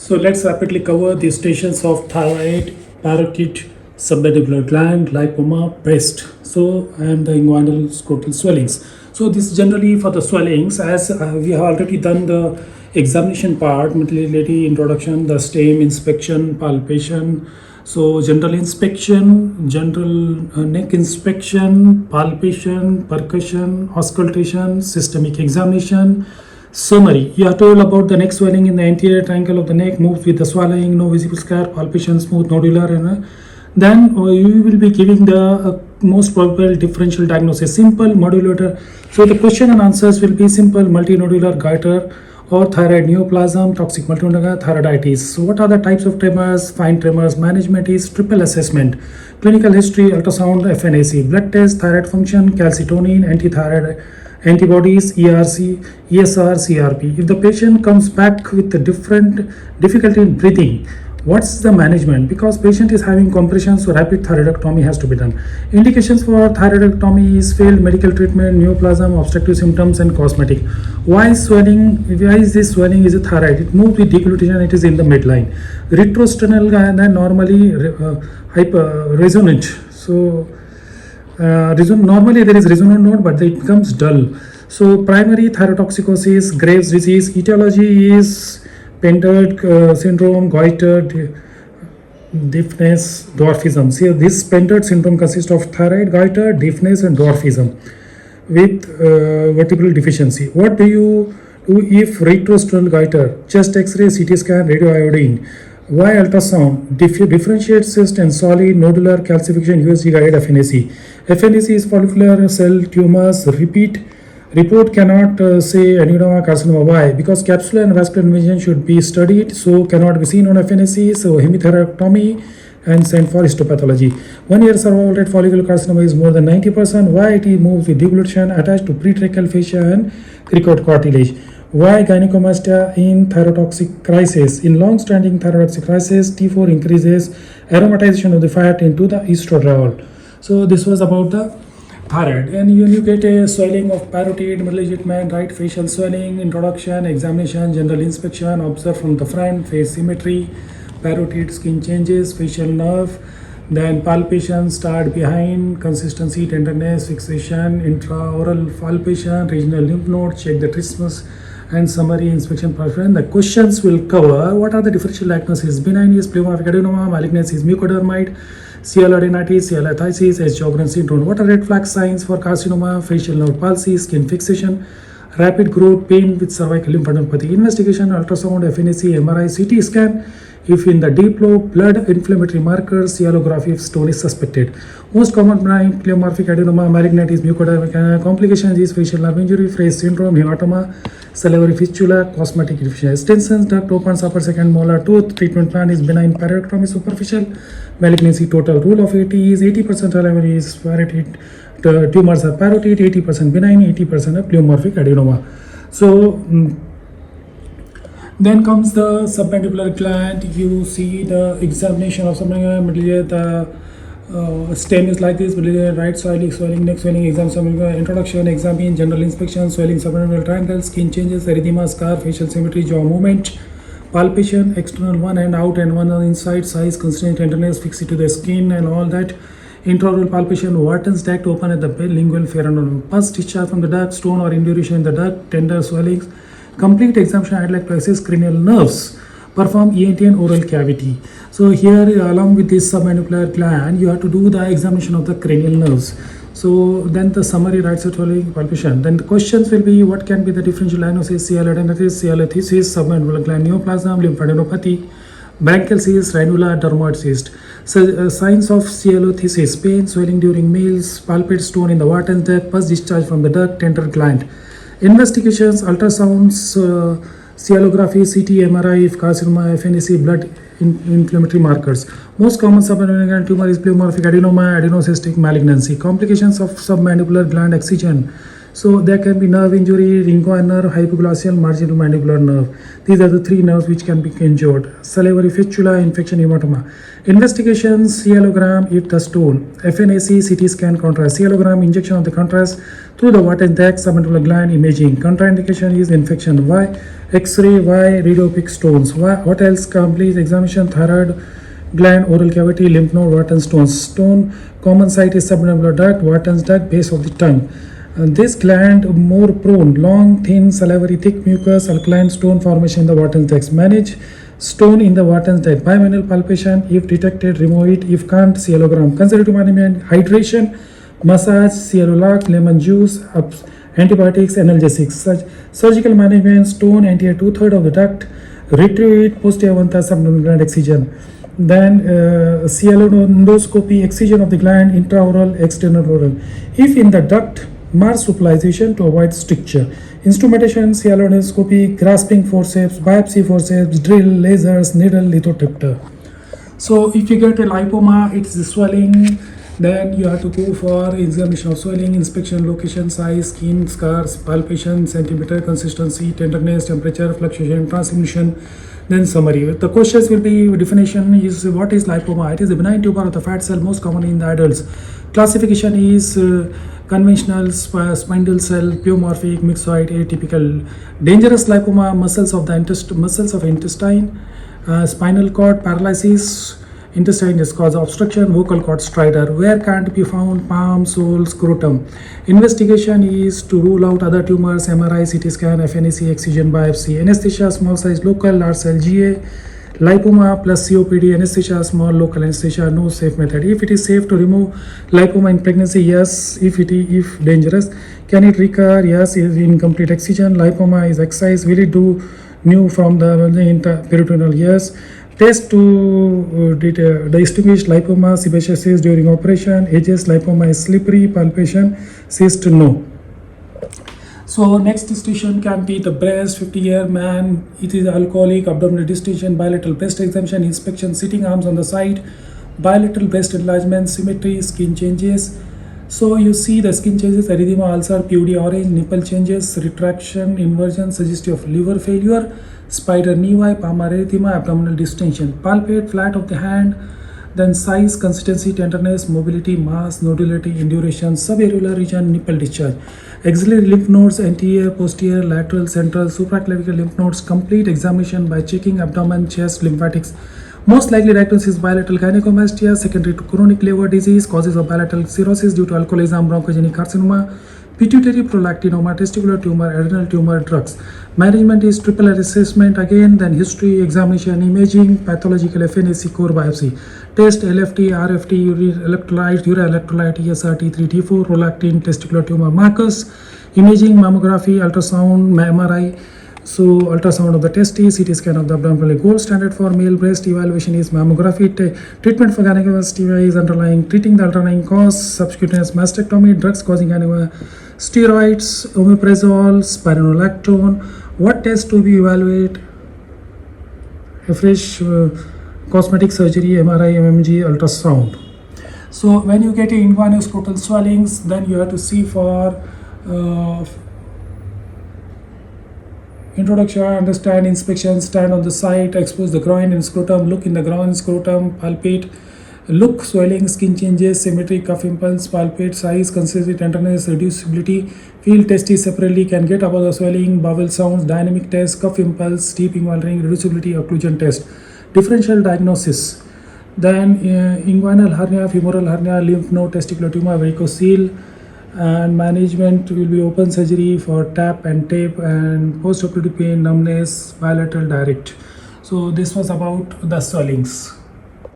So let's rapidly cover the stations of thyroid, parotid, submandibular gland, lipoma, breast. So and the inguinal scrotal swellings. So this generally for the swellings, as we have already done the examination part, motility introduction, the stem inspection, palpation. So general inspection, general neck inspection, palpation, percussion, auscultation, systemic examination. Summary. You are told about the neck swelling in the anterior triangle of the neck, moves with the swallowing, no visible scar, palpation, smooth, nodular, and then you will be giving the most probable differential diagnosis. Simple, modular. So the question and answers will be simple, multinodular goiter or thyroid neoplasm, toxic multinodular thyroiditis. So what are the types of tremors? Fine tremors. Management is triple assessment. Clinical history, ultrasound, FNAC, blood test, thyroid function, calcitonin, antithyroid antibodies, ERC, ESR, CRP. If the patient comes back with a different difficulty in breathing, what's the management? Because patient is having compression, so rapid thyroidectomy has to be done. Indications for thyroidectomy is failed medical treatment, neoplasm, obstructive symptoms, and cosmetic. Why swelling? Why is this swelling? Is it thyroid? It moves with deglutition. It is in the midline. Retrosternal and normally resonant. So normally there is resonant node, but it becomes dull. So primary thyrotoxicosis, Graves' disease. Etiology is Pendered syndrome, goiter, deafness, dwarfism. See, this Pendered syndrome consists of thyroid, goiter, deafness, and dwarfism with vertebral deficiency. What do you do if retrosternal goiter? Chest X-ray, CT scan, radioiodine. Why ultrasound? Differentiate cyst and solid nodular calcification USG guided FNAC. FNAC is follicular cell tumors. Report cannot say adenoma carcinoma. Why? Because capsular and vascular invasion should be studied, so cannot be seen on FNAC. So hemithyroidectomy and sent for histopathology. 1 year survival rate follicular carcinoma is more than 90%. Why? It moves with deglutition attached to pretracheal fascia and cricoid cartilage. Why gynecomastia in thyrotoxic crisis? In long-standing thyrotoxic crisis, T4 increases aromatization of the fat into the estradiol. So this was about the thyroid. And you get a swelling of parotid, middle-aged right facial swelling, introduction, examination, general inspection, observe from the front, face symmetry, parotid skin changes, facial nerve, then palpation start behind, consistency, tenderness, fixation, intraoral palpation, regional lymph node, check the trismus, and summary inspection performed. The questions will cover what are the differential diagnoses. Benign is pleomorphic adenoma, malignancy is mucodermite, CL adenitis, CL lithiasis, Sjogren syndrome. What are red flag signs for carcinoma? Facial nerve palsy, skin fixation, rapid growth, pain with cervical lymphadenopathy. Investigation, ultrasound, FNAC, MRI, CT scan. If in the deep lobe, blood, inflammatory markers, cyalography if stone is suspected. Most common benign pleomorphic adenoma, malignantis, mucodermic. Complications is facial nerve injury, Fraze syndrome, hematoma, salivary fistula, cosmetic deficiency. Stenson's duct opens upper second molar tooth. Treatment plan is benign parotidectomy, superficial. Malignancy total rule of 80 is 80% salivary is parotid. Tumors are parotid, 80% benign, 80% are pleomorphic adenoma. So then comes the submandibular gland. You see the examination of submandibular. The stem is like this: right swelling, neck swelling, exam submandibular, introduction, examine, general inspection, swelling submandibular triangle, skin changes, erythema, scar, facial symmetry, jaw movement, palpation, external one hand out and one on inside, size, constraint, tenderness, fix it to the skin and all that. Intraoral palpation, Wharton's duct open at the lingual pherenon, pus discharge from the duct, stone or induration in the duct, tender swellings. Complete examination, I'd like to assess cranial nerves, perform ENT and oral cavity. So here, along with this submandibular gland, you have to do the examination of the cranial nerves. So then the summary, right side swelling, palpation. Then the questions will be, what can be the differential diagnosis? CL adenitis, CL lithiasis, submandibular gland neoplasm, lymphadenopathy, branchial cyst, ranular dermoid cyst. So, signs of CLOThisis, pain, swelling during meals, palpate stone in the Wharton's duct, pus discharge from the duct, tender gland. Investigations, ultrasounds, cyalography, CT, MRI, if carcinoma, FNAC, blood inflammatory markers. Most common submandibular tumor is pleomorphic adenoma, adenocystic malignancy. Complications of submandibular gland excision. So there can be nerve injury, ringoid nerve, hypoglossal, marginal mandibular nerve. These are the three nerves which can be injured. Salivary fistula, infection, hematoma. Investigations, cielogram, if the stone. FNAC, CT scan, contrast. Cielogram, injection of the contrast through the Wharton's duct, submandibular gland, imaging. Contraindication is infection. Why? X-ray, why radiopig stones? Why, what else? Complete examination, thyroid gland, oral cavity, lymph node, Wharton's stones. Stone, common site is subnumbular duct, Wharton's duct, base of the tongue. This gland more prone, long, thin, salivary, thick mucus, alkaline stone formation in the Wharton's duct. Manage stone in the Wharton's duct. Bimanual palpation, if detected, remove it. If can't, cielogram. Conservative management, hydration, massage, cialolac, lemon juice, antibiotics, analgesics. Surgical management, stone anterior 2/3 of the duct, retrieve it, posterior 1/3 subnumbular gland excision. Then cialendoscopy, excision of the gland, intraoral, external oral. If in the duct, marsupialization to avoid stricture. Instrumentation, cialendoscopy, grasping forceps, biopsy forceps, drill, lasers, needle, lithotripter. So if you get a lipoma, it's the swelling, then you have to go for examination of swelling, inspection, location, size, skin, scars, palpation, centimeter, consistency, tenderness, temperature, fluctuation, transmission, then summary. The questions will be definition is what is lipoma? It is the benign tumor of the fat cell, most commonly in the adults. Classification is conventional, spindle cell, pleomorphic, myxoid, atypical. Dangerous lipoma, muscles of intestine, spinal cord, paralysis, intestine is cause of obstruction, vocal cord stridor. Where can't be found? Palm, sole, scrotum. Investigation is to rule out other tumors, MRI, CT scan, FNAC, excision, biopsy. Anesthesia, small size, local, large cell, GA. Lipoma plus COPD, anesthesia, small local anesthesia, no safe method. If it is safe to remove lipoma in pregnancy, yes. If dangerous, can it recur? Yes. If incomplete excision, lipoma is excised, will it do new from the peritoneal? Yes. Test to distinguish lipoma, sebaceous cyst during operation. Ages, lipoma is slippery, palpation, cyst, no. So next distinction can be the breast, 50-year man, it is alcoholic, abdominal distension, bilateral breast examination, inspection, sitting arms on the side, bilateral breast enlargement, symmetry, skin changes. So you see the skin changes, erythema, ulcer, PUD, orange, nipple changes, retraction, inversion, suggestive of liver failure, spider nevi, palmar erythema, abdominal distension. Palpate, flat of the hand, then size, consistency, tenderness, mobility, mass, nodulity, induration, subareolar region, nipple discharge. Axillary lymph nodes, anterior, posterior, lateral, central, supraclavicular lymph nodes. Complete examination by checking abdomen, chest, lymphatics. Most likely diagnosis is bilateral gynecomastia, secondary to chronic liver disease, causes of bilateral cirrhosis due to alcoholism, bronchogenic carcinoma, pituitary prolactinoma, testicular tumor, adrenal tumor, drugs. Management is triple assessment again, then history, examination, imaging, pathological FNAC, core biopsy. Test LFT, RFT, urea electrolyte, ESRT, 3T4, prolactin, testicular tumor markers, imaging, mammography, ultrasound, MRI. So ultrasound of the testes, CT scan of the abdomen. Gold standard for male breast evaluation is mammography. Treatment for gynecomastia is treating the underlying cause, subcutaneous mastectomy, drugs causing gynecomastia, steroids, omeprazole, spironolactone. What test to be evaluated? A fresh cosmetic surgery, MRI, MMG, ultrasound. So when you get inguinal scrotal swellings, then you have to see for introduction, understand, inspection, stand on the site, expose the groin and scrotum, look in the groin, scrotum, palpate, look, swelling, skin changes, symmetry, cuff impulse, palpate, size, consistency, tenderness, reducibility, feel testes separately, can get above the swelling, bowel sounds, dynamic test, cuff impulse, steep inguinal ring, reducibility, occlusion test. Differential diagnosis, then inguinal hernia, femoral hernia, lymph node, testicular tumor, varicocele, and management will be open surgery for tap and tape and post-operative pain, numbness, bilateral direct. So this was about the swellings.